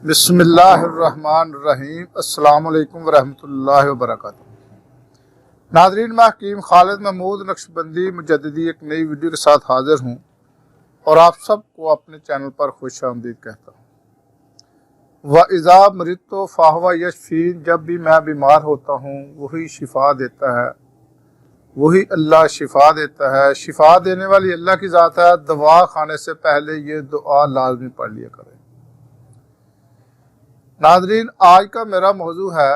بسم اللہ الرحمن الرحیم۔ السلام علیکم ورحمۃ اللہ وبرکاتہ۔ ناظرین، میں حکیم خالد محمود نقشبندی مجددی ایک نئی ویڈیو کے ساتھ حاضر ہوں اور آپ سب کو اپنے چینل پر خوش آمدید کہتا ہوں۔ وَإِذَا مَرِضْتُ فَهُوَ يَشْفِينِ، جب بھی میں بیمار ہوتا ہوں وہی شفا دیتا ہے، وہی اللہ شفا دیتا ہے۔ شفا دینے والی اللہ کی ذات ہے۔ دوا کھانے سے پہلے یہ دعا لازمی پڑھ لیا کریں۔ ناظرین، آج کا میرا موضوع ہے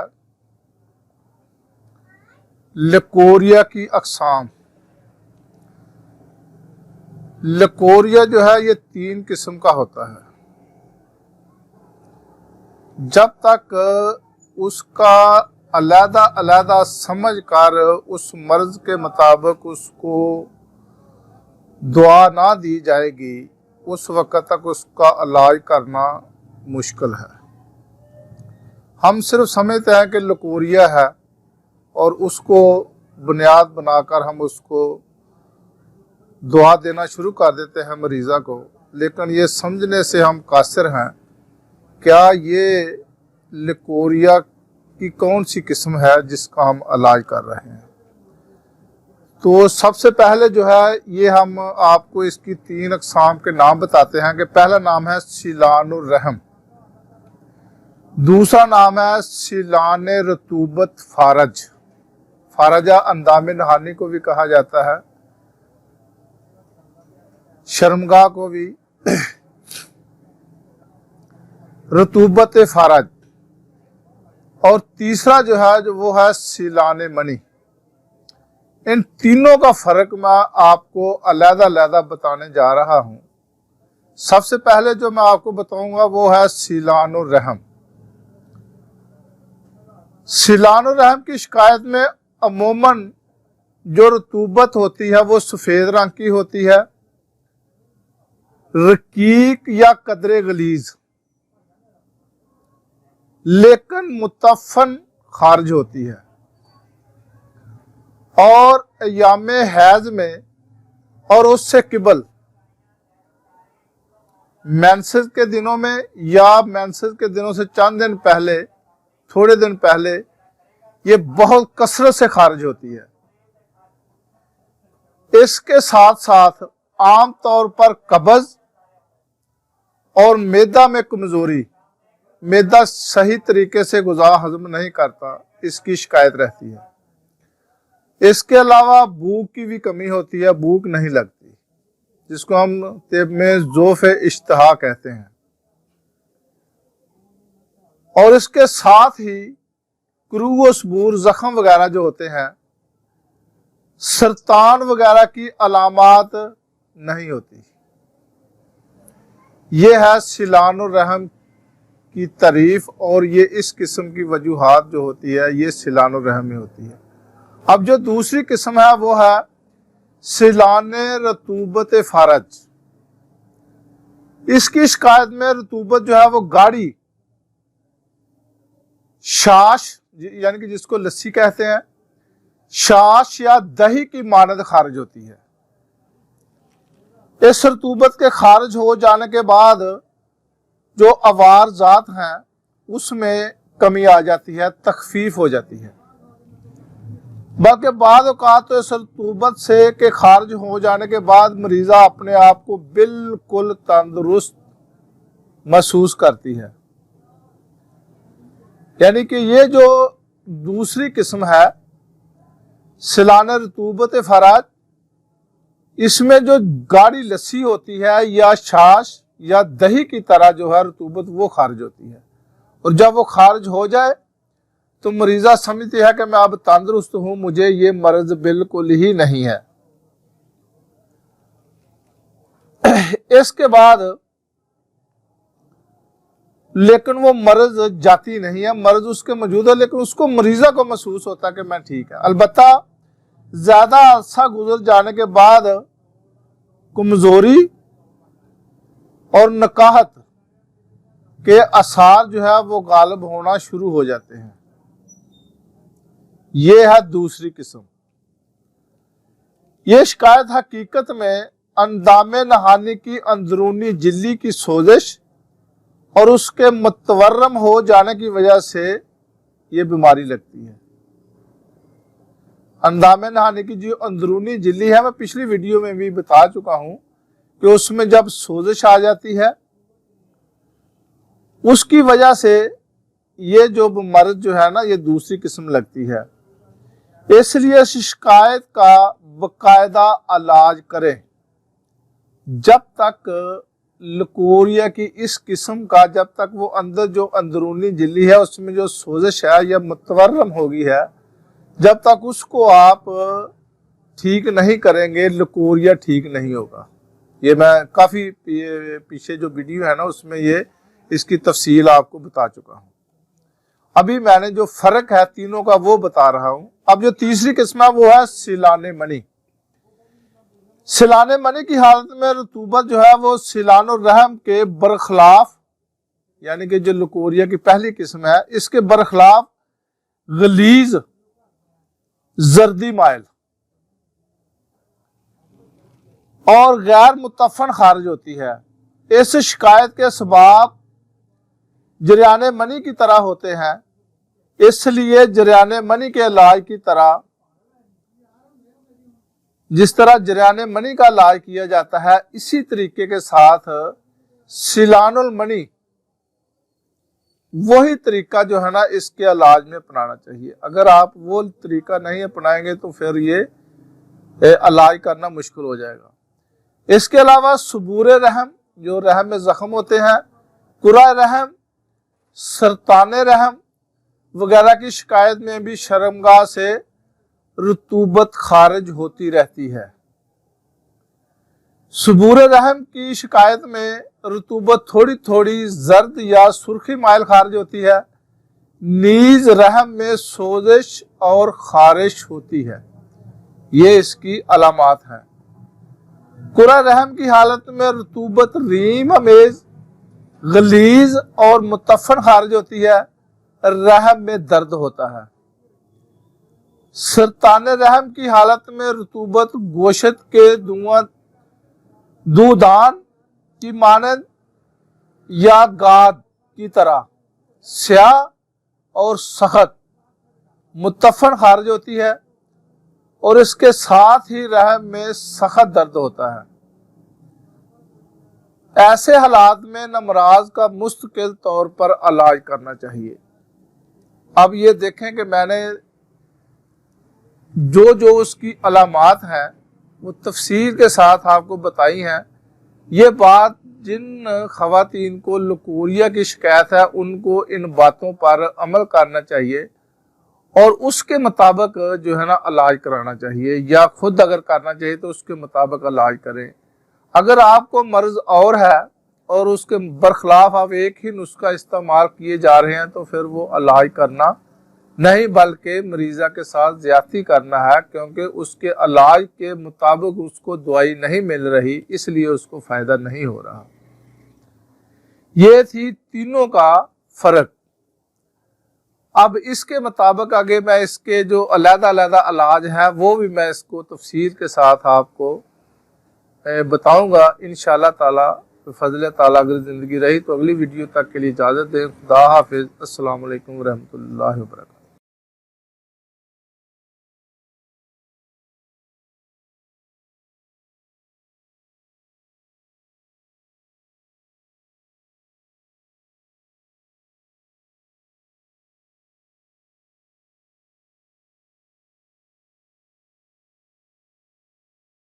لیکوریا کی اقسام۔ لیکوریا جو ہے یہ 3 قسم کا ہوتا ہے۔ جب تک اس کا علیحدہ علیحدہ سمجھ کر اس مرض کے مطابق اس کو دعا نہ دی جائے گی، اس وقت تک اس کا علاج کرنا مشکل ہے۔ ہم صرف سمجھتے ہیں کہ لیکوریا ہے اور اس کو بنیاد بنا کر ہم اس کو دعا دینا شروع کر دیتے ہیں مریضہ کو، لیکن یہ سمجھنے سے ہم قاصر ہیں کیا یہ لیکوریا کی کون سی قسم ہے جس کا ہم علاج کر رہے ہیں۔ تو سب سے پہلے جو ہے یہ ہم آپ کو اس کی 3 اقسام کے نام بتاتے ہیں کہ پہلا نام ہے سیلان الرحم، دوسرا نام ہے سیلان رطوبت فارج، فارجہ اندام نہانی کو بھی کہا جاتا ہے، شرمگاہ کو بھی، رطوبت فارج، اور تیسرا جو ہے وہ ہے سیلان منی۔ ان تینوں کا فرق میں آپ کو علیحدہ علیحدہ بتانے جا رہا ہوں۔ سب سے پہلے جو میں آپ کو بتاؤں گا وہ ہے سیلان الرحم۔ سیلان الرحم کی شکایت میں عموماً جو رطوبت ہوتی ہے وہ سفید رنگ کی ہوتی ہے، رقیق یا قدرے غلیظ، لیکن متعفن خارج ہوتی ہے، اور ایام حیض میں اور اس سے قبل مینسز کے دنوں میں یا مینسز کے دنوں سے چند دن پہلے، تھوڑے دن پہلے یہ بہت کثرت سے خارج ہوتی ہے۔ اس کے ساتھ ساتھ عام طور پر قبض اور معدہ میں کمزوری، معدہ صحیح طریقے سے غذا ہضم نہیں کرتا، اس کی شکایت رہتی ہے۔ اس کے علاوہ بھوک کی بھی کمی ہوتی ہے، بھوک نہیں لگتی، جس کو ہم طب میں ضعف اشتہا کہتے ہیں۔ اور اس کے ساتھ ہی کرو و سبور، زخم وغیرہ جو ہوتے ہیں، سرطان وغیرہ کی علامات نہیں ہوتی۔ یہ ہے سیلان الرحم کی تعریف، اور یہ اس قسم کی وجوہات جو ہوتی ہے یہ سیلان الرحم میں ہوتی ہے۔ اب جو دوسری قسم ہے وہ ہے سیلان رطوبت فارج۔ اس کی شکایت میں رطوبت جو ہے وہ گاڑھی، شاش یعنی کہ جس کو لسی کہتے ہیں، شاش یا دہی کی مانند خارج ہوتی ہے۔ اس رطوبت کے خارج ہو جانے کے بعد جو عوار ذات ہیں اس میں کمی آ جاتی ہے، تخفیف ہو جاتی ہے، بلکہ بعض اوقات تو اس رطوبت سے کہ خارج ہو جانے کے بعد مریضہ اپنے آپ کو بالکل تندرست محسوس کرتی ہے۔ یعنی کہ یہ جو دوسری قسم ہے سیلان رطوبت فارج، اس میں جو گاڑھی لسی ہوتی ہے یا چھاش یا دہی کی طرح جو ہے رطوبت وہ خارج ہوتی ہے، اور جب وہ خارج ہو جائے تو مریضہ سمجھتی ہے کہ میں اب تندرست ہوں، مجھے یہ مرض بالکل ہی نہیں ہے۔ اس کے بعد لیکن وہ مرض جاتی نہیں ہے، مرض اس کے موجود ہے، لیکن اس کو مریضہ کو محسوس ہوتا ہے کہ میں ٹھیک ہے۔ البتہ زیادہ عرصہ گزر جانے کے بعد کمزوری اور نکاہت کے آثار جو ہے وہ غالب ہونا شروع ہو جاتے ہیں۔ یہ ہے دوسری قسم۔ یہ شکایت حقیقت میں اندام نہانی کی اندرونی جھلی کی سوزش اور اس کے متورم ہو جانے کی وجہ سے یہ بیماری لگتی ہے۔ اندام نہانے کی جو اندرونی جھلی ہے، میں پچھلی ویڈیو میں بھی بتا چکا ہوں کہ اس میں جب سوزش آ جاتی ہے، اس کی وجہ سے یہ جو مرض جو ہے نا یہ دوسری قسم لگتی ہے۔ اس لیے اس شکایت کا باقاعدہ علاج کریں جب تک لکوریا کی اس قسم کا، جب تک وہ اندر جو اندرونی جھلی ہے اس میں جو سوزش ہے یا متورم ہوگی ہے، جب تک اس کو آپ ٹھیک نہیں کریں گے لکوریا ٹھیک نہیں ہوگا۔ یہ میں کافی پیچھے جو ویڈیو ہے نا اس میں یہ اس کی تفصیل آپ کو بتا چکا ہوں۔ ابھی میں نے جو فرق ہے تینوں کا وہ بتا رہا ہوں۔ اب جو تیسری قسم ہے وہ ہے سیلان منی۔ سیلان منی کی حالت میں رطوبت جو ہے وہ سیلان الرحم کے برخلاف، یعنی کہ جو لکوریا کی پہلی قسم ہے اس کے برخلاف غلیظ زردی مائل اور غیر متفن خارج ہوتی ہے۔ اس شکایت کے اسباب جریان منی کی طرح ہوتے ہیں، اس لیے جریان منی کے علاج کی طرح، جس طرح جریان منی کا علاج کیا جاتا ہے اسی طریقے کے ساتھ سیلان المنی وہی طریقہ جو ہے نا اس کے علاج میں اپنانا چاہیے۔ اگر آپ وہ طریقہ نہیں اپنائیں گے تو پھر یہ علاج کرنا مشکل ہو جائے گا۔ اس کے علاوہ صبور رحم، جو رحم میں زخم ہوتے ہیں، کرہ رحم، سرطان رحم وغیرہ کی شکایت میں بھی شرمگاہ سے رطوبت خارج ہوتی رہتی ہے۔ صبور رحم کی شکایت میں رطوبت تھوڑی تھوڑی زرد یا سرخی مائل خارج ہوتی ہے، نیز رحم میں سوزش اور خارش ہوتی ہے۔ یہ اس کی علامات ہیں۔ کرہ رحم کی حالت میں رطوبت ریم امیز، غلیظ اور متفن خارج ہوتی ہے، رحم میں درد ہوتا ہے۔ سرطان رحم کی حالت میں رطوبت گوشت کے دودان کی مانند یا گاد کی طرح سیاہ اور سخت متفن خارج ہوتی ہے، اور اس کے ساتھ ہی رحم میں سخت درد ہوتا ہے۔ ایسے حالات میں نمراض کا مستقل طور پر علاج کرنا چاہیے۔ اب یہ دیکھیں کہ میں نے جو اس کی علامات ہیں وہ تفصیل کے ساتھ آپ کو بتائی ہیں۔ یہ بات جن خواتین کو لکوریا کی شکایت ہے ان کو ان باتوں پر عمل کرنا چاہیے اور اس کے مطابق جو ہے نا علاج کرانا چاہیے، یا خود اگر کرنا چاہیے تو اس کے مطابق علاج کریں۔ اگر آپ کو مرض اور ہے اور اس کے برخلاف آپ ایک ہی نسخہ استعمال کیے جا رہے ہیں تو پھر وہ علاج کرنا نہیں بلکہ مریضہ کے ساتھ زیادتی کرنا ہے، کیونکہ اس کے علاج کے مطابق اس کو دوائی نہیں مل رہی، اس لیے اس کو فائدہ نہیں ہو رہا۔ یہ تھی تینوں کا فرق۔ اب اس کے مطابق آگے میں اس کے جو علیحدہ علیحدہ علاج ہیں وہ بھی میں اس کو تفصیل کے ساتھ آپ کو بتاؤں گا انشاءاللہ تعالی۔ فضل تعالی اگر زندگی رہی تو اگلی ویڈیو تک کے لیے اجازت دیں۔ خدا حافظ۔ السلام علیکم ورحمۃ اللہ وبرکاتہ۔